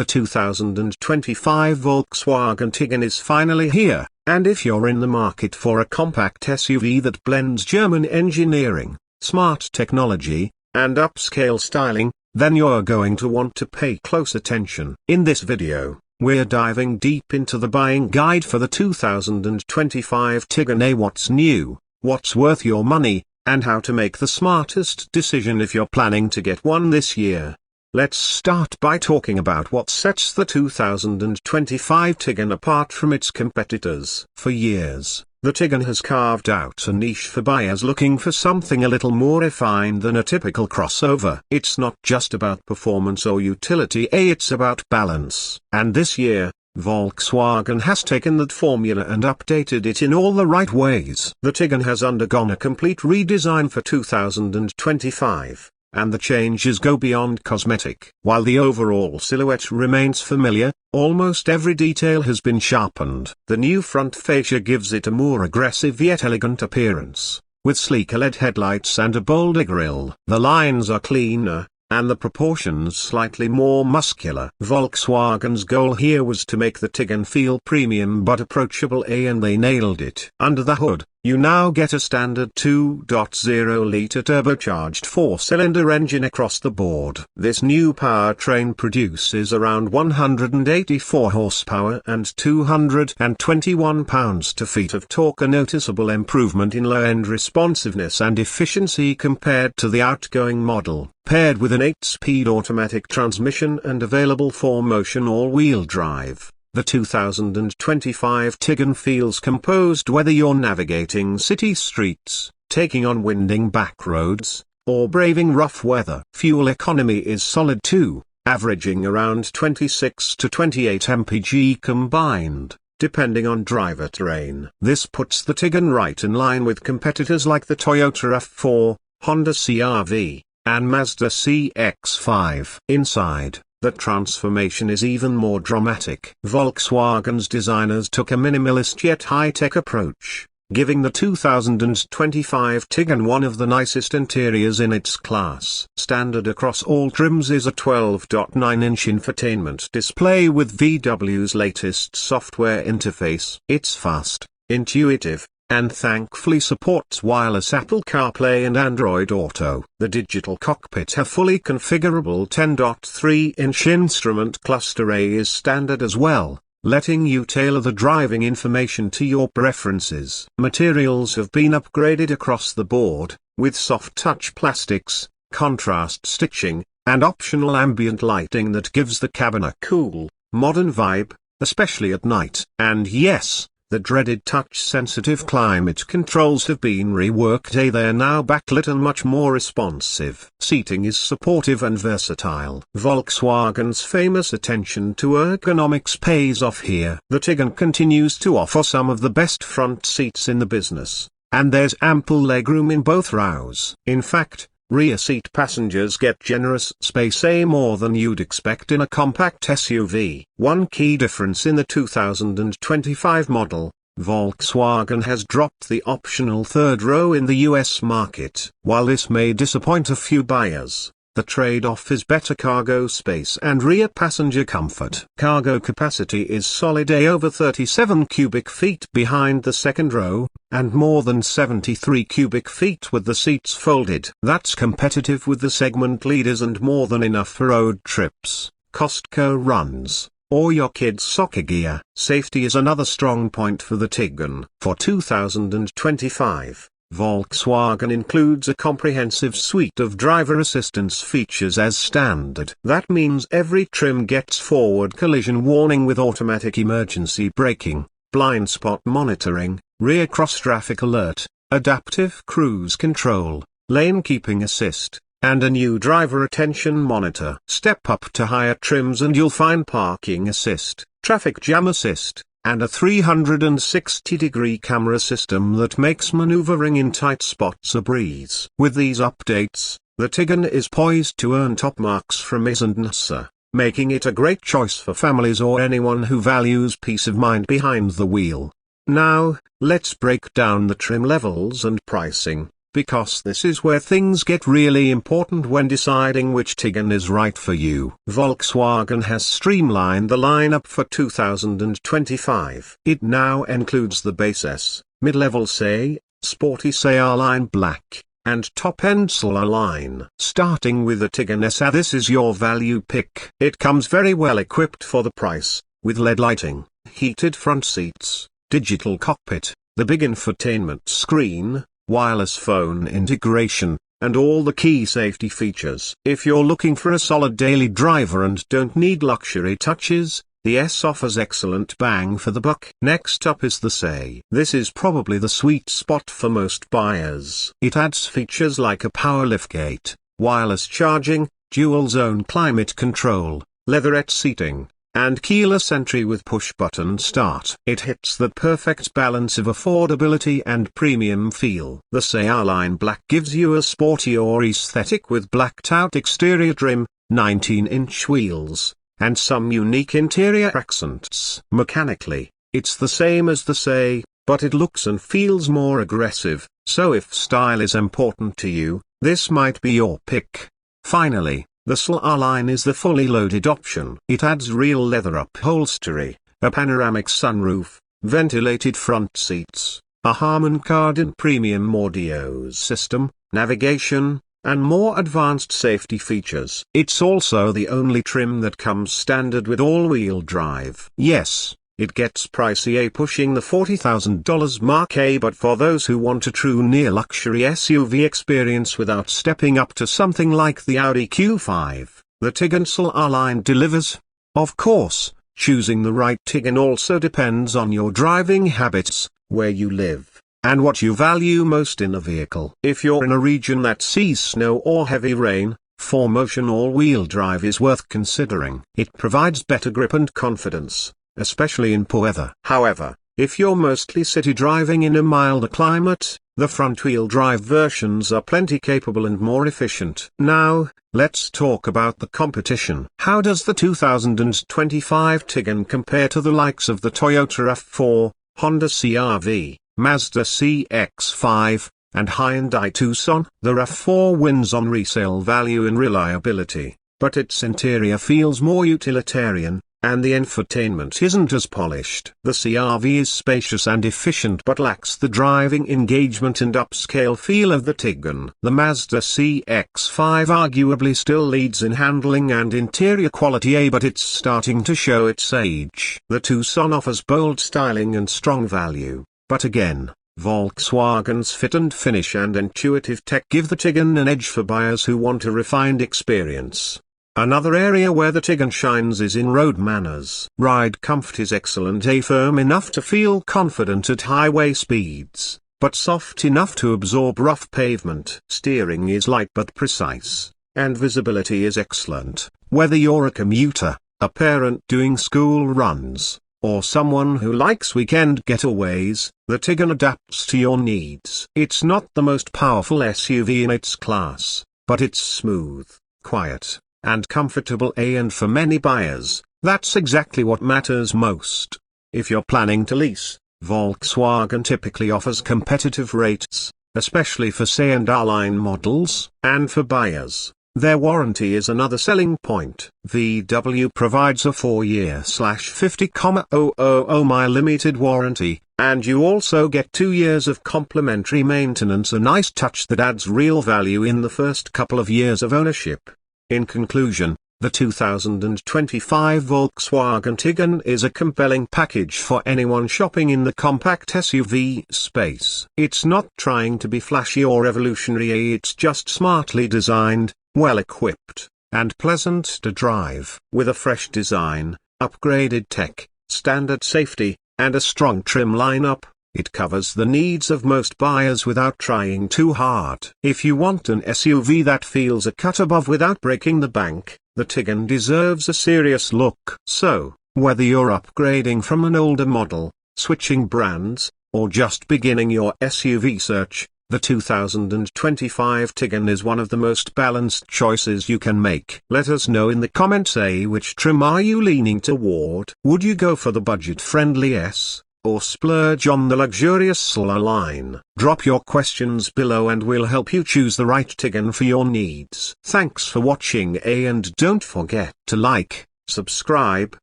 The 2025 Volkswagen Tiguan is finally here, and if you're in the market for a compact SUV that blends German engineering, smart technology, and upscale styling, then you're going to want to pay close attention. In this video, we're diving deep into the buying guide for the 2025 Tiguan A. What's new, what's worth your money, and how to make the smartest decision if you're planning to get one this year. Let's start by talking about what sets the 2025 Tiguan apart from its competitors. For years, the Tiguan has carved out a niche for buyers looking for something a little more refined than a typical crossover. It's not just about performance or utility, it's about balance. And this year, Volkswagen has taken that formula and updated it in all the right ways. The Tiguan has undergone a complete redesign for 2025. And the changes go beyond cosmetic. While the overall silhouette remains familiar, almost every detail has been sharpened. The new front fascia gives it a more aggressive yet elegant appearance, with sleek LED headlights and a bolder grille. The lines are cleaner, and the proportions slightly more muscular. Volkswagen's goal here was to make the Tiguan feel premium but approachable, and they nailed it. Under the hood, you now get a standard 2.0-litre turbocharged 4-cylinder engine across the board. This new powertrain produces around 184 horsepower and 221 pounds-to-feet of torque, a noticeable improvement in low-end responsiveness and efficiency compared to the outgoing model. Paired with an 8-speed automatic transmission and available 4-motion all-wheel drive, the 2025 Tiguan feels composed whether you're navigating city streets, taking on winding back roads, or braving rough weather. Fuel economy is solid too, averaging around 26 to 28 mpg combined, depending on driver terrain. This puts the Tiguan right in line with competitors like the Toyota RAV4, Honda CR-V, and Mazda CX-5. Inside, the transformation is even more dramatic. Volkswagen's designers took a minimalist yet high-tech approach, giving the 2025 Tiguan one of the nicest interiors in its class. Standard across all trims is a 12.9-inch infotainment display with VW's latest software interface. It's fast, intuitive, and thankfully supports wireless Apple CarPlay and Android Auto. The digital cockpit, a fully configurable 10.3-inch instrument cluster A, is standard as well, letting you tailor the driving information to your preferences. Materials have been upgraded across the board, with soft touch plastics, contrast stitching, and optional ambient lighting that gives the cabin a cool, modern vibe, especially at night. And yes, the dreaded touch-sensitive climate controls have been reworked. They're now backlit and much more responsive. Seating is supportive and versatile. Volkswagen's famous attention to ergonomics pays off here. The Tiguan continues to offer some of the best front seats in the business, and there's ample legroom in both rows. In fact, rear seat passengers get generous space, more than you'd expect in a compact SUV. One key difference in the 2025 model, Volkswagen has dropped the optional third row in the US market. While this may disappoint a few buyers, the trade-off is better cargo space and rear passenger comfort. Cargo capacity is solid, over 37 cubic feet behind the second row, and more than 73 cubic feet with the seats folded. That's competitive with the segment leaders and more than enough for road trips, Costco runs, or your kids' soccer gear. Safety is another strong point for the Tiguan. For 2025, Volkswagen includes a comprehensive suite of driver assistance features as standard. That means every trim gets forward collision warning with automatic emergency braking, blind spot monitoring, rear cross-traffic alert, adaptive cruise control, lane keeping assist, and a new driver attention monitor. Step up to higher trims and you'll find parking assist, traffic jam assist, and a 360-degree camera system that makes maneuvering in tight spots a breeze. With these updates, the Tiguan is poised to earn top marks from IS and NASA, making it a great choice for families or anyone who values peace of mind behind the wheel. Now, let's break down the trim levels and pricing. because this is where things get really important when deciding which Tiguan is right for you. Volkswagen has streamlined the lineup for 2025. It now includes the base S, mid-level SE, sporty SE line black, and top-end Solar line. Starting with the Tiguan SE, this is your value pick. It comes very well equipped for the price, with LED lighting, heated front seats, digital cockpit, the big infotainment screen, wireless phone integration, and all the key safety features. If you're looking for a solid daily driver and don't need luxury touches, the S offers excellent bang for the buck. Next up is the SE. This is probably the sweet spot for most buyers. It adds features like a power liftgate, wireless charging, dual-zone climate control, leatherette seating, and keyless entry with push-button start. It hits the perfect balance of affordability and premium feel. The SE line black gives you a sportier aesthetic with blacked-out exterior trim, 19-inch wheels, and some unique interior accents. Mechanically, it's the same as the SE, but it looks and feels more aggressive, so if style is important to you, this might be your pick. Finally, the Solar line is the fully loaded option. It adds real leather upholstery, a panoramic sunroof, ventilated front seats, a Harman Kardon premium audio system, navigation, and more advanced safety features. It's also the only trim that comes standard with all-wheel drive. Yes, it gets pricey, pushing the $40,000 mark, but for those who want a true near-luxury SUV experience without stepping up to something like the Audi Q5, the Tiguan Solar line delivers. Of course, choosing the right Tiguan also depends on your driving habits, where you live, and what you value most in a vehicle. If you're in a region that sees snow or heavy rain, 4Motion all-wheel drive is worth considering. It provides better grip and confidence, especially in poor weather. However, if you're mostly city driving in a milder climate, the front-wheel drive versions are plenty capable and more efficient. Now, let's talk about the competition. How does the 2025 Tiguan compare to the likes of the Toyota RAV4, Honda CR-V, Mazda CX-5, and Hyundai Tucson? The RAV4 wins on resale value and reliability, but its interior feels more utilitarian, and the infotainment isn't as polished. The CR-V is spacious and efficient but lacks the driving engagement and upscale feel of the Tiguan. The Mazda CX-5 arguably still leads in handling and interior quality, but it's starting to show its age. The Tucson offers bold styling and strong value, but again, Volkswagen's fit and finish and intuitive tech give the Tiguan an edge for buyers who want a refined experience. Another area where the Tiguan shines is in road manners. Ride comfort is excellent, firm enough to feel confident at highway speeds, but soft enough to absorb rough pavement. Steering is light but precise, and visibility is excellent. Whether you're a commuter, a parent doing school runs, or someone who likes weekend getaways, the Tiguan adapts to your needs. It's not the most powerful SUV in its class, but it's smooth, quiet, and comfortable, and for many buyers, that's exactly what matters most. If you're planning to lease, Volkswagen typically offers competitive rates, especially for SE and R-line models, and for buyers, their warranty is another selling point. VW provides a 4-year/50,000 limited warranty, and you also get 2 years of complimentary maintenance, a nice touch that adds real value in the first couple of years of ownership. In conclusion, the 2025 Volkswagen Tiguan is a compelling package for anyone shopping in the compact SUV space. It's not trying to be flashy or revolutionary, it's just smartly designed, well-equipped, and pleasant to drive. With a fresh design, upgraded tech, standard safety, and a strong trim lineup, it covers the needs of most buyers without trying too hard. If you want an SUV that feels a cut above without breaking the bank, the Tiguan deserves a serious look. So, whether you're upgrading from an older model, switching brands, or just beginning your SUV search, the 2025 Tiguan is one of the most balanced choices you can make. Let us know in the comments which trim are you leaning toward. Would you go for the budget-friendly S, or splurge on the luxurious Solar line? Drop your questions below and we'll help you choose the right Tiggan for your needs. Thanks for watching, and don't forget to like, subscribe,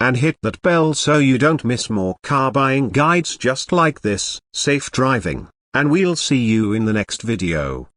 and hit that bell so you don't miss more car buying guides just like this. Safe driving, and we'll see you in the next video.